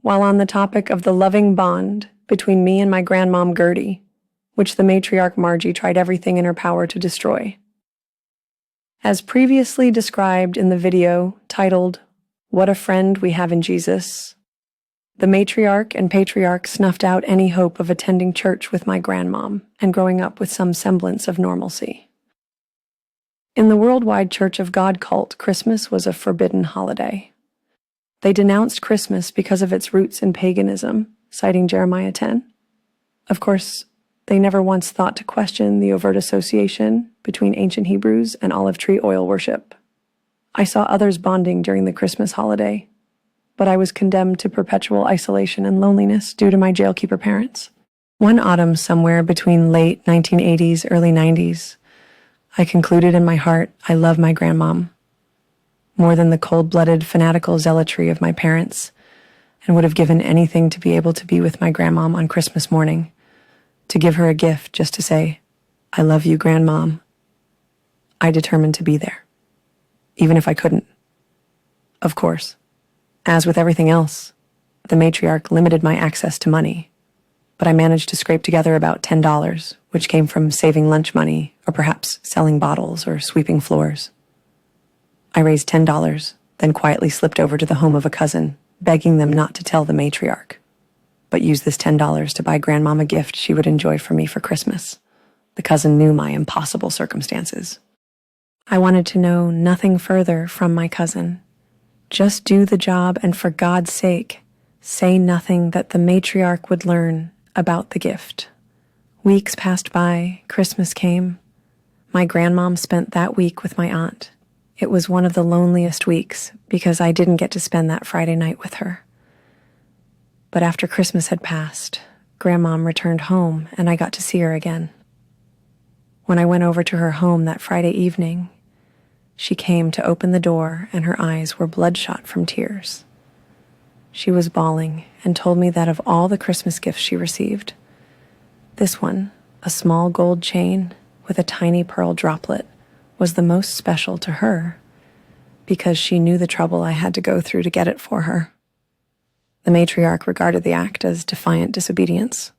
while on the topic of the loving bond between me and my Grandmom Gertie, which the matriarch Margie tried everything in her power to destroy. As previously described in the video titled, "What a Friend We Have in Jesus," the matriarch and patriarch snuffed out any hope of attending church with my grandmom and growing up with some semblance of normalcy. In the worldwide Church of God cult, Christmas was a forbidden holiday. They denounced Christmas because of its roots in paganism, citing Jeremiah 10. Of course, they never once thought to question the overt association between ancient Hebrews and olive tree oil worship. I saw others bonding during the Christmas holiday, but I was condemned to perpetual isolation and loneliness due to my jailkeeper parents. One autumn somewhere between late 1980s, early 90s, I concluded in my heart I love my grandmom more than the cold-blooded fanatical zealotry of my parents, and would have given anything to be able to be with my grandmom on Christmas morning, to give her a gift just to say, "I love you, grandmom." I determined to be there, even if I couldn't. Of course, as with everything else, the matriarch limited my access to money, but I managed to scrape together about $10, which came from saving lunch money, or perhaps selling bottles or sweeping floors. I raised $10, then quietly slipped over to the home of a cousin, begging them not to tell the matriarch, but use this $10 to buy Grandmom a gift she would enjoy from me for Christmas. The cousin knew my impossible circumstances. I wanted to know nothing further from my cousin. Just do the job, and for God's sake, say nothing that the matriarch would learn about the gift. Weeks passed by, Christmas came. My grandmom spent that week with my aunt. It was one of the loneliest weeks because I didn't get to spend that Friday night with her. But after Christmas had passed, Grandmom returned home and I got to see her again. When I went over to her home that Friday evening, she came to open the door and her eyes were bloodshot from tears. She was bawling and told me that of all the Christmas gifts she received, this one, a small gold chain with a tiny pearl droplet, was the most special to her because she knew the trouble I had to go through to get it for her. The matriarch regarded the act as defiant disobedience.